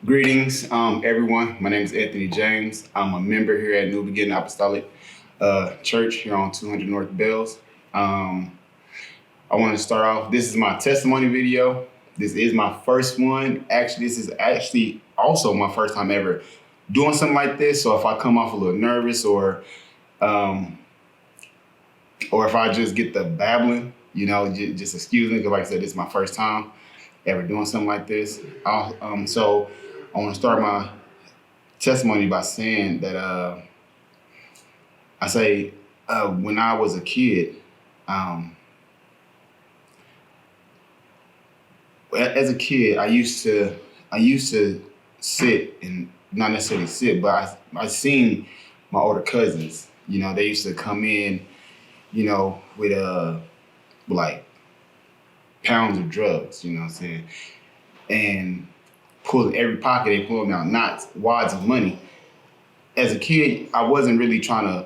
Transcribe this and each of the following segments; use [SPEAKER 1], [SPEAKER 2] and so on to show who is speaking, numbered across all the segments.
[SPEAKER 1] Greetings, everyone. My name is Anthony James. I'm a member here at New Beginning Apostolic Church here on 200 North Bales. I want to start off. This is my testimony video. This is my first one. Actually, this is actually also my first time ever doing something like this. So if I come off a little nervous um, or if I just get the babbling, just excuse me because, like I said, this is my first time ever doing something like this. So I want to start my testimony by saying that when I was a kid, as a kid, I used to sit and not necessarily sit, but I seen my older cousins. They used to come in, with like pounds of drugs. You know what I'm saying, and pulling every pocket, they pulling out knots, wads of money. As a kid, I wasn't really trying to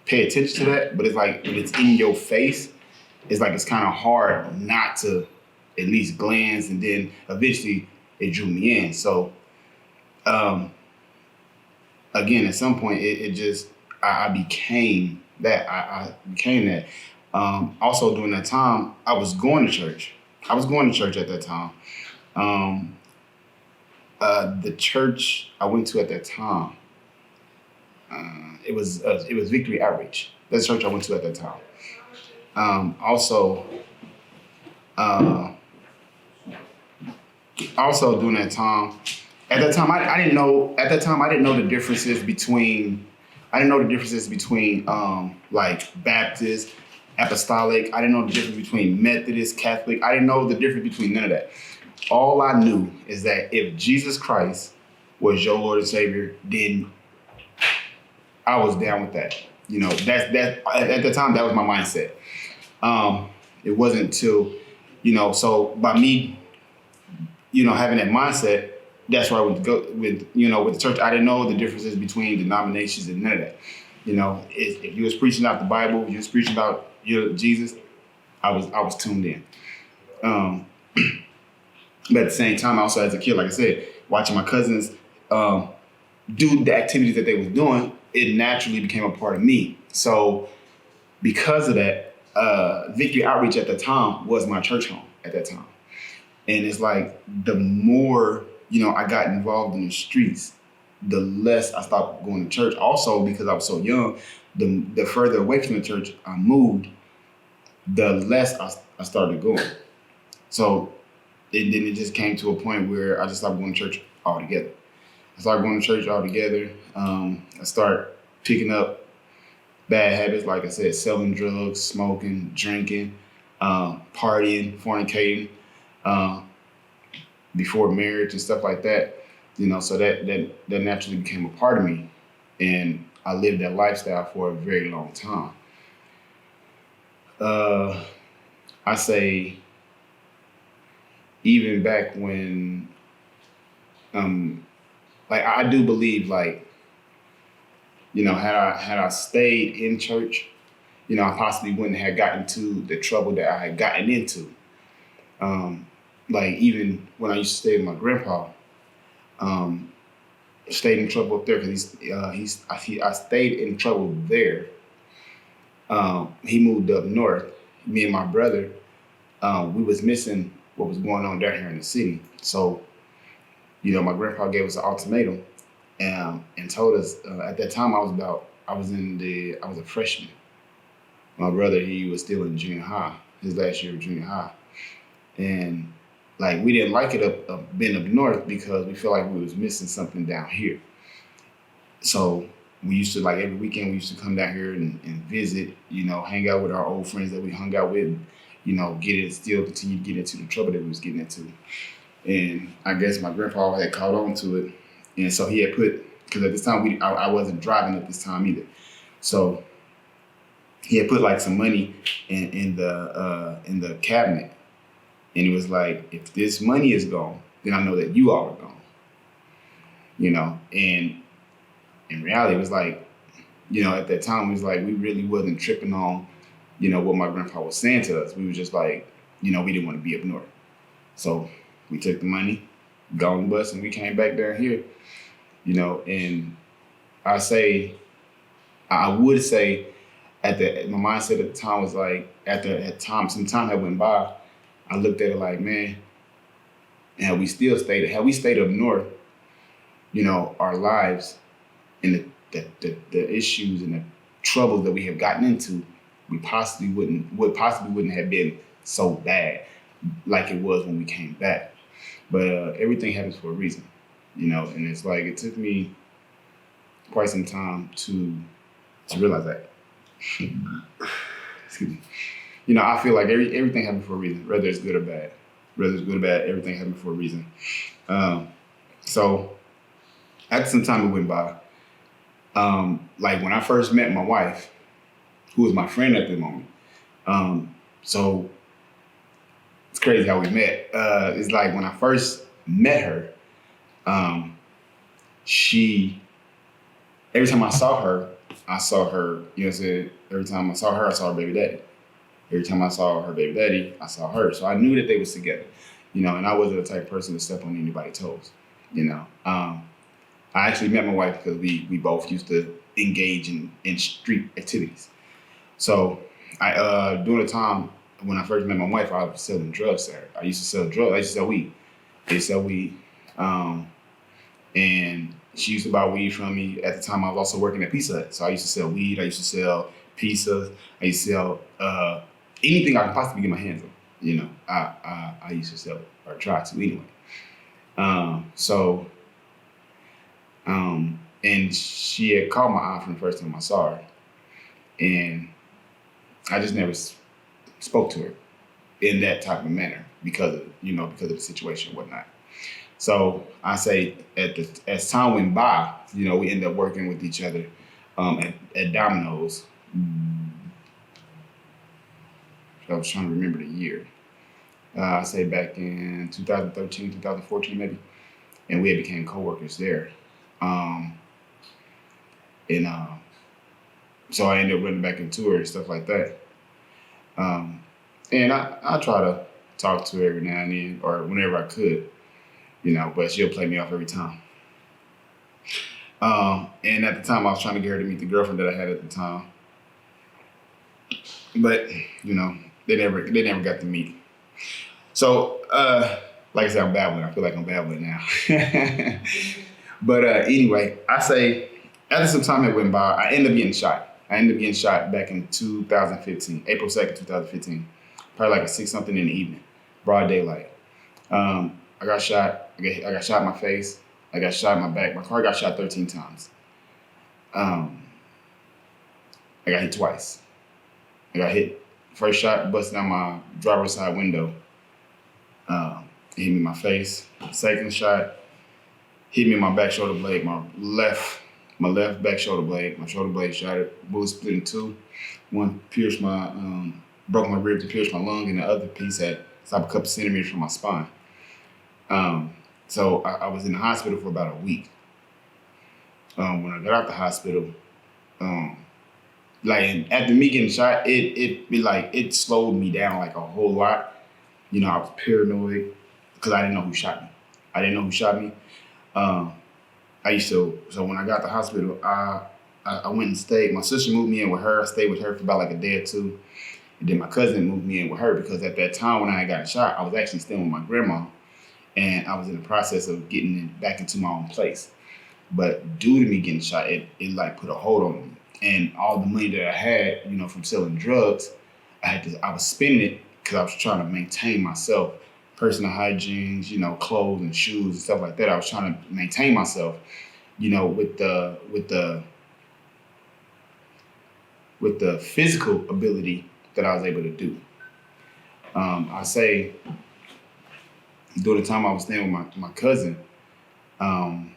[SPEAKER 1] pay attention to that, but it's like when it's in your face, it's kind of hard not to at least glance, and then eventually it drew me in. So again, at some point, it just I became that. I became that. Also during that time, I was going to church. I was going to church at that time. The church I went to at that time, it was Victory Outreach. That's the church I went to at that time. Uh, also during that time, at that time I didn't know. At that time I didn't know the differences between. I didn't know the differences between like Baptist, Apostolic. I didn't know the difference between Methodist, Catholic. I didn't know the difference between none of that. All I knew is that if Jesus Christ was your Lord and Savior, then I was down with that. That's at the time that was my mindset. It wasn't until, so by me, having that mindset, that's where I went to go with the church. I didn't know the differences between denominations and none of that. If you was preaching out the Bible, if you was preaching about Jesus, I was tuned in. But at the same time, also as a kid, like I said, watching my cousins do the activities that they was doing, it naturally became a part of me. So because of that, Victory Outreach at the time was my church home at that time. And it's like the more, I got involved in the streets, the less I stopped going to church. Also, because I was so young, the further away from the church I moved, the less I started going. So then it just came to a point where I just stopped going to church altogether. I started going to church altogether. I started picking up bad habits, like I said, selling drugs, smoking, drinking, partying, fornicating, before marriage and stuff like that. So that naturally became a part of me. And I lived that lifestyle for a very long time. I say, even back when, like I do believe, like, had I stayed in church, I possibly wouldn't have gotten to the trouble that I had gotten into. Like even when I used to stay with my grandpa, stayed in trouble up there because I stayed in trouble there. He moved up north. Me and my brother, we was missing what was going on down here in the city. So, my grandpa gave us an ultimatum, and told us at that time I was a freshman. My brother, he was still in junior high, his last year of junior high, and like we didn't like it being up north because we felt like we was missing something down here. So we used to, like, every weekend we used to come down here and visit, hang out with our old friends that we hung out with, still continue to get into the trouble that we was getting into. And I guess my grandpa had caught on to it. And so he had because at this time I wasn't driving at this time either. So he had put like some money in the cabinet. And it was like, if this money is gone, then I know that you all are gone. And in reality, it was like, at that time, it was like we really wasn't tripping on, what my grandpa was saying to us. We were just like, we didn't want to be up north. So we took the money got on the bus and we came back down here, and I would say my mindset at the time was like, some time had went by, I looked at it like, man, had we stayed up north, our lives and the issues and the troubles that we have gotten into, possibly wouldn't have been so bad like it was when we came back. But everything happens for a reason, and it's like it took me quite some time to realize that. Excuse me. I feel like everything happens for a reason, whether it's good or bad. Everything happens for a reason. So after some time it went by, like when I first met my wife, who was my friend at the moment, so it's crazy how we met. It's like when I first met her, every time I saw her, every time I saw her, I saw her baby daddy. Every time I saw her baby daddy, I saw her. So I knew that they was together, and I wasn't the type of person to step on anybody's toes, I actually met my wife because we both used to engage in street activities. So during the time when I first met my wife, I was selling drugs there. I used to sell drugs. I used to sell weed. And she used to buy weed from me. At the time, I was also working at Pizza Hut. So I used to sell weed. I used to sell pizzas. I used to sell anything I could possibly get my hands on. I used to sell it, or try to anyway. And she had called my aunt from the first time I saw her. And I just never spoke to her in that type of manner because of the situation and whatnot. So I say as time went by, we ended up working with each other at Domino's. I was trying to remember the year. I say back in 2013, 2014 maybe, and we had became coworkers there. So I ended up running back into her and stuff like that. And I try to talk to her every now and then, or whenever I could, but she'll play me off every time. And at the time I was trying to get her to meet the girlfriend that I had at the time. But, they never got to meet. So, like I said, I'm babbling. I feel like I'm babbling now. But anyway, I say after some time had went by, I ended up getting shot. Back in 2015, April 2nd, 2015. Probably like 6-something in the evening, broad daylight. I got shot. I got shot in my face. I got shot in my back. My car got shot 13 times. I got hit twice. I got hit. First shot busted out my driver's side window. It hit me in my face. Second shot hit me in my back shoulder blade, my left back shoulder blade. My shoulder blade shattered. Bullet split in two. One pierced broke my ribs and pierced my lung, and the other piece had stopped a couple centimeters from my spine. So I was in the hospital for about a week. When I got out the hospital, like after me getting shot, it slowed me down like a whole lot. I was paranoid because I didn't know who shot me. So when I got to the hospital, I went and stayed. My sister moved me in with her. I stayed with her for about like a day or two. And then my cousin moved me in with her because at that time when I had gotten shot, I was actually staying with my grandma. And I was in the process of getting back into my own place. But due to me getting shot, it like put a hold on me. And all the money that I had, from selling drugs, I was spending it because I was trying to maintain myself. Personal hygiene, clothes and shoes and stuff like that. I was trying to maintain myself, with the physical ability that I was able to do. I say during the time I was staying with my cousin, my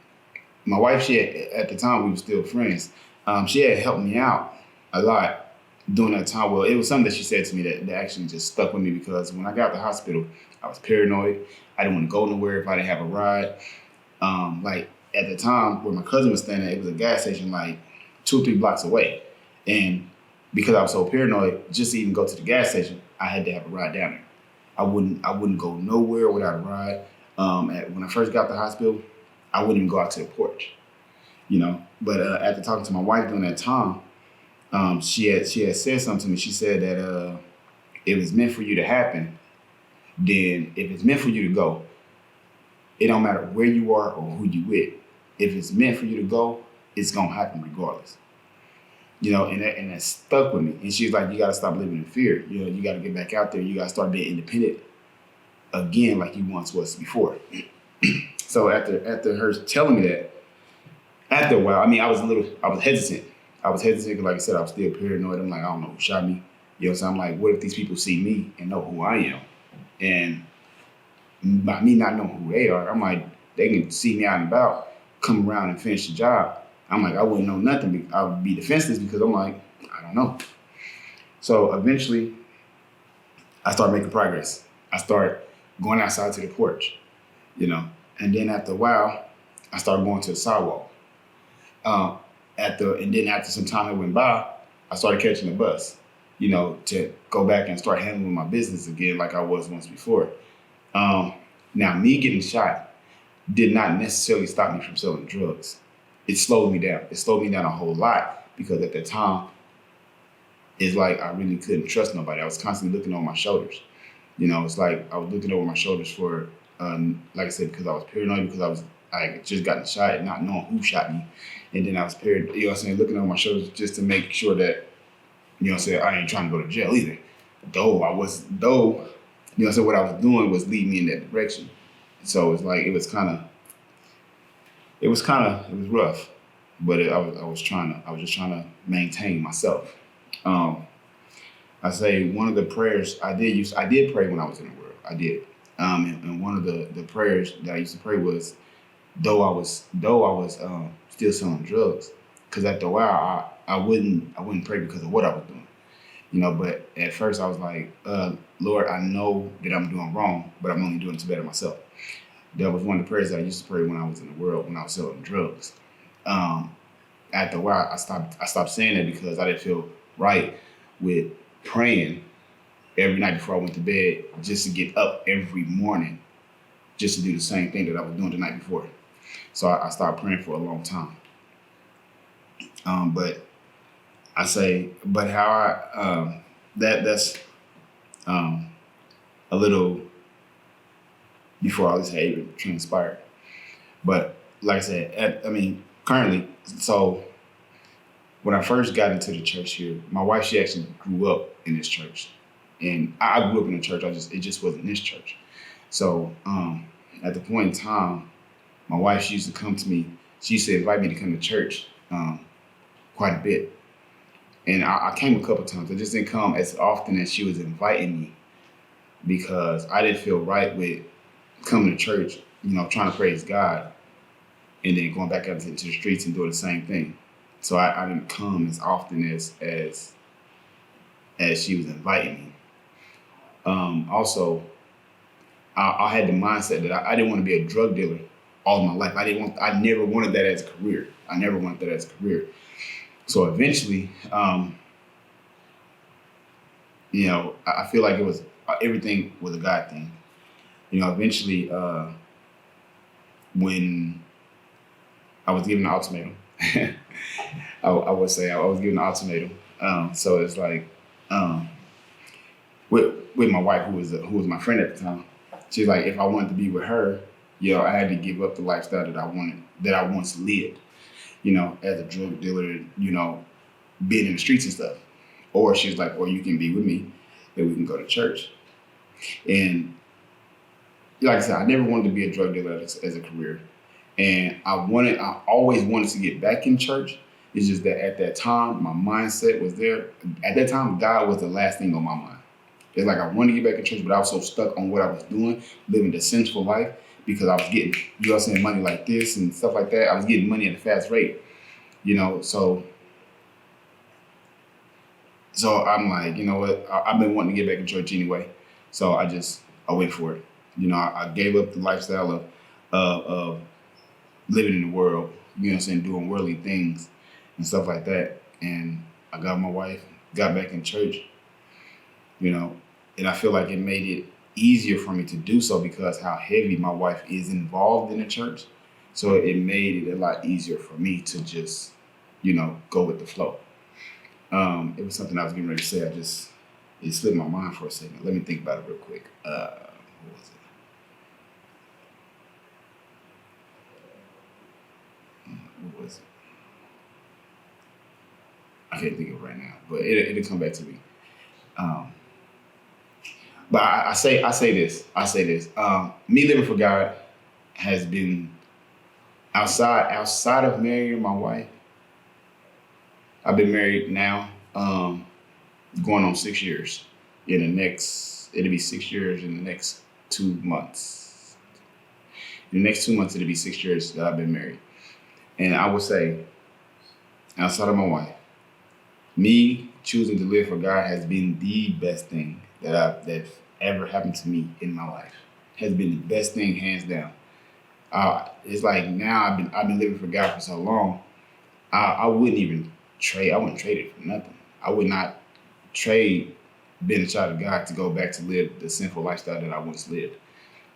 [SPEAKER 1] wife, at the time we were still friends. She had helped me out a lot during that time. Well, it was something that she said to me that actually just stuck with me because when I got out the hospital, I was paranoid. I didn't want to go nowhere if I didn't have a ride. Like at the time where my cousin was staying at, it was a gas station like 2 or 3 blocks away. And because I was so paranoid, just to even go to the gas station, I had to have a ride down there. I wouldn't go nowhere without a ride. When I first got to the hospital, I wouldn't even go out to the porch, But after talking to my wife during that time, she had said something to me. She said that if it's meant for you to happen, then if it's meant for you to go, it don't matter where you are or who you with. If it's meant for you to go, it's gonna happen regardless. And that stuck with me. And she's like, you gotta stop living in fear. You gotta get back out there. You gotta start being independent again, like you once was before. So after her telling me that, after a while, I was hesitant. I was hesitant because, like I said, I was still paranoid. I'm like, I don't know who shot me. So I'm like, what if these people see me and know who I am? And by me not knowing who they are, I'm like, they can see me out and about, come around and finish the job. I'm like, I wouldn't know nothing. I would be defenseless because I'm like, I don't know. So eventually, I started making progress. I started going outside to the porch, And then after a while, I started going to the sidewalk. And then after some time that went by, I started catching the bus, to go back and start handling my business again like I was once before. Now, me getting shot did not necessarily stop me from selling drugs. It slowed me down. It slowed me down a whole lot because at the time, it's like I really couldn't trust nobody. I was constantly looking over my shoulders. It's like I was looking over my shoulders for, like I said, because I was paranoid, because I had just gotten shot, not knowing who shot me. And then I was paranoid, looking over my shoulders just to make sure that, I ain't trying to go to jail either. Though, what I was doing was leading me in that direction. So it's like, it was rough, but I was just trying to maintain myself. I say one of the prayers I did pray when I was in the world. I did. And one of the prayers that I used to pray was, though I was still selling drugs, because after a while I wouldn't pray because of what I was doing, But at first I was like, Lord, I know that I'm doing wrong, but I'm only doing it to better myself. That was one of the prayers that I used to pray when I was in the world, when I was selling drugs. After a while, I stopped saying it because I didn't feel right with praying every night before I went to bed, just to get up every morning, just to do the same thing that I was doing the night before. So I stopped praying for a long time. But that's a little before all this had even transpired. But like I said, currently, so when I first got into the church here, my wife, she actually grew up in this church. And I grew up in the church, it just wasn't this church. So at the point in time, my wife, she used to come to me, she used to invite me to come to church quite a bit. And I came a couple times. I just didn't come as often as she was inviting me because I didn't feel right with coming to church, trying to praise God, and then going back out into the streets and doing the same thing. So I didn't come as often as she was inviting me. Also, I had the mindset that I didn't want to be a drug dealer all my life. I never wanted that as a career. So eventually, I feel like it was everything was a God thing. Eventually, when I was given an ultimatum, I would say I was given an ultimatum. So it's like, with my wife, who was my friend at the time, she's like, if I wanted to be with her, I had to give up the lifestyle that I once lived, as a drug dealer, being in the streets and stuff. Or she's like, or you can be with me and we can go to church. And like I said, I never wanted to be a drug dealer as a career. And I always wanted to get back in church. It's just that at that time, my mindset was there. At that time, God was the last thing on my mind. It's like I wanted to get back in church, but I was so stuck on what I was doing, living the sinful life, because I was getting, money like this and stuff like that. I was getting money at a fast rate, So I'm like, you know what? I've been wanting to get back in church anyway. So I went for it. I gave up the lifestyle of living in the world, doing worldly things and stuff like that. And I got my wife, got back in church, and I feel like it made it easier for me to do so because how heavy my wife is involved in the church. So it made it a lot easier for me to just, go with the flow. It was something I was getting ready to say. It slipped my mind for a second. Let me think about it real quick. What was it? What was it? I can't think of it right now, but it'll come back to me. Um, but I say this. Me living for God has been outside of marrying my wife. I've been married now, going on 6 years. It'll be 6 years in the next 2 months. In the next 2 months, it'll be 6 years that I've been married. And I would say, outside of my wife, me choosing to live for God has been the best thing that ever happened to me in my life. Has been the best thing, hands down. It's like now I've been living for God for so long. I wouldn't even trade. I wouldn't trade it for nothing. I would not trade being a child of God to go back to live the sinful lifestyle that I once lived,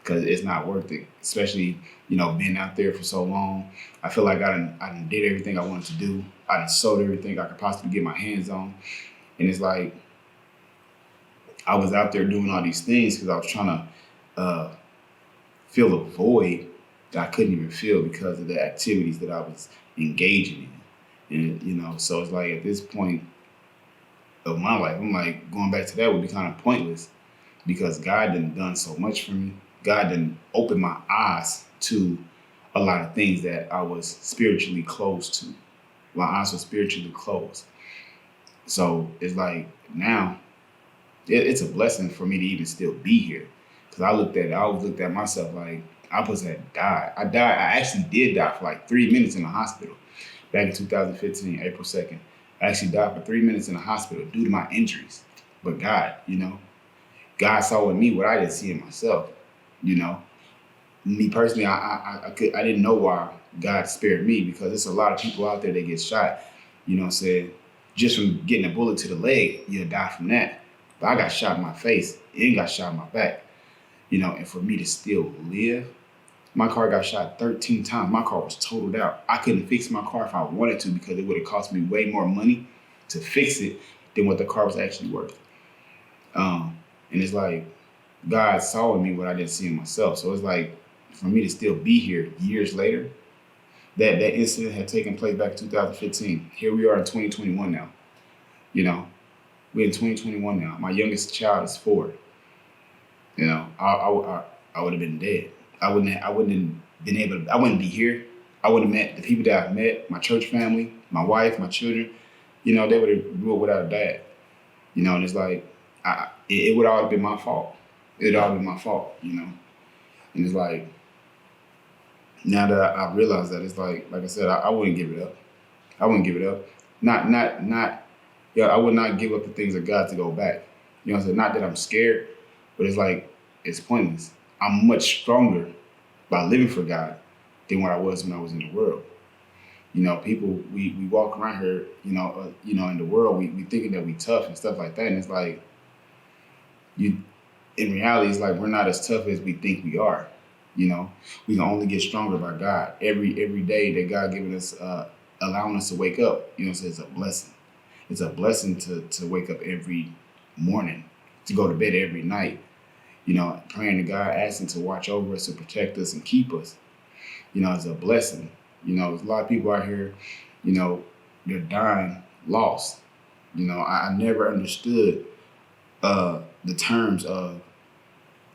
[SPEAKER 1] because it's not worth it. Especially being out there for so long. I feel like I done did everything I wanted to do. I done sold everything I could possibly get my hands on, and it's like I was out there doing all these things because I was trying to fill a void that I couldn't even feel because of the activities that I was engaging in. And so it's like at this point of my life, I'm like, going back to that would be kind of pointless because God done so much for me. God done opened my eyes to a lot of things that I was spiritually closed to. My eyes were spiritually closed. So it's like now it's a blessing for me to even still be here. Because I always looked at myself like I was had died. I actually did die for like 3 minutes in the hospital back in 2015, April 2nd. I actually died for 3 minutes in the hospital due to my injuries. But God, God saw in me what I didn't see in myself. Me personally, I didn't know why God spared me, because there's a lot of people out there that get shot, said just from getting a bullet to the leg, you'll die from that. But I got shot in my face, and got shot in my back, and for me to still live. My car got shot 13 times. My car was totaled out. I couldn't fix my car if I wanted to because it would have cost me way more money to fix it than what the car was actually worth. And it's like God saw in me what I didn't see in myself. So it's like for me to still be here years later, that incident had taken place back in 2015. Here we are in 2021 now. We're in 2021 now. My youngest child is 4. I would have been dead. I wouldn't have been able to, I wouldn't be here. I wouldn't have met the people that I've met, my church family, my wife, my children. They would have grew up without a dad. And it's like, it would all have been my fault. It would all have been my fault, And it's like, now that I realize that, it's like I said, I wouldn't give it up. I wouldn't give it up. I would not give up the things of God to go back. What I'm saying? Not that I'm scared, but it's like, it's pointless. I'm much stronger by living for God than what I was when I was in the world. People, we walk around here, in the world, we thinking that we tough and stuff like that. And it's like, in reality, it's like we're not as tough as we think we are. We can only get stronger by God. Every day that God giving us, allowing us to wake up, so it's a blessing. It's a blessing to wake up every morning, to go to bed every night, praying to God, asking to watch over us, to protect us and keep us. It's a blessing. There's a lot of people out here, they're dying lost. I never understood the terms of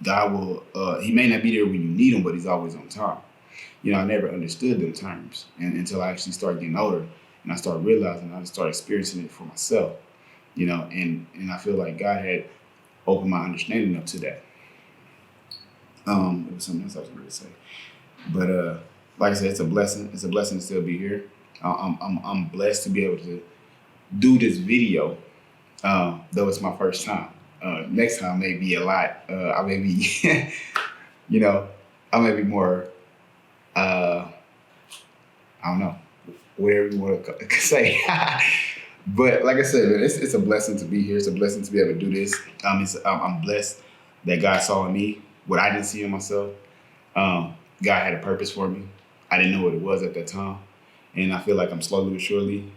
[SPEAKER 1] God will, he may not be there when you need him, but he's always on time. I never understood them terms until I actually started getting older and I started realizing, I started experiencing it for myself, and I feel like God had opened my understanding up to that. It was something else I was going to say, but like I said, it's a blessing. It's a blessing to still be here. I'm blessed to be able to do this video, though it's my first time. Next time may be a lot. I may be, I may be more, I don't know, whatever you want to say. But like I said, man, it's a blessing to be here. It's a blessing to be able to do this. I'm blessed that God saw in me, what I didn't see in myself. God had a purpose for me. I didn't know what it was at that time. And I feel like I'm slowly but surely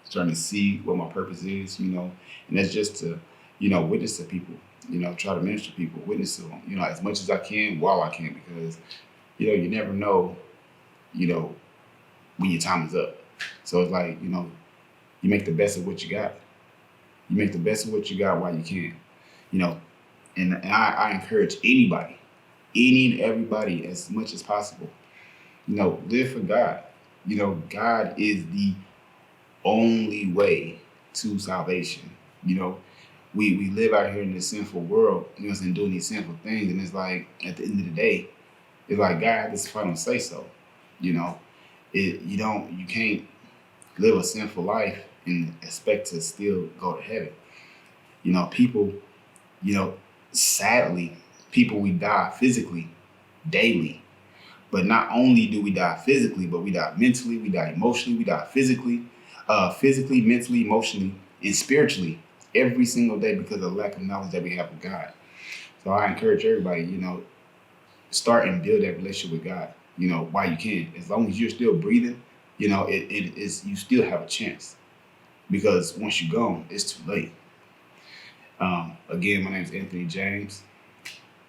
[SPEAKER 1] starting to see what my purpose is, and that's just to, witness to people, try to minister to people, witness to them, as much as I can while I can, because, you never know, you know, when your time is up. So it's like, you make the best of what you got. You make the best of what you got while you can, you know, and I encourage anybody, any and everybody as much as possible, live for God. God is the only way to salvation. You know, we live out here in this sinful world, and doing these sinful things, and it's like at the end of the day, it's like God had this final say so. You know, you can't live a sinful life and expect to still go to heaven. People, you know, sadly, people we die physically daily. But not only do we die physically, but we die mentally, we die emotionally, we die physically, mentally, emotionally, and spiritually every single day because of the lack of knowledge that we have of God. So I encourage everybody, start and build that relationship with God, while you can. As long as you're still breathing, it is, you still have a chance, because once you're gone, it's too late. Again, my name is Anthony James,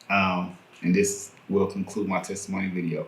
[SPEAKER 1] and this will conclude my testimony video.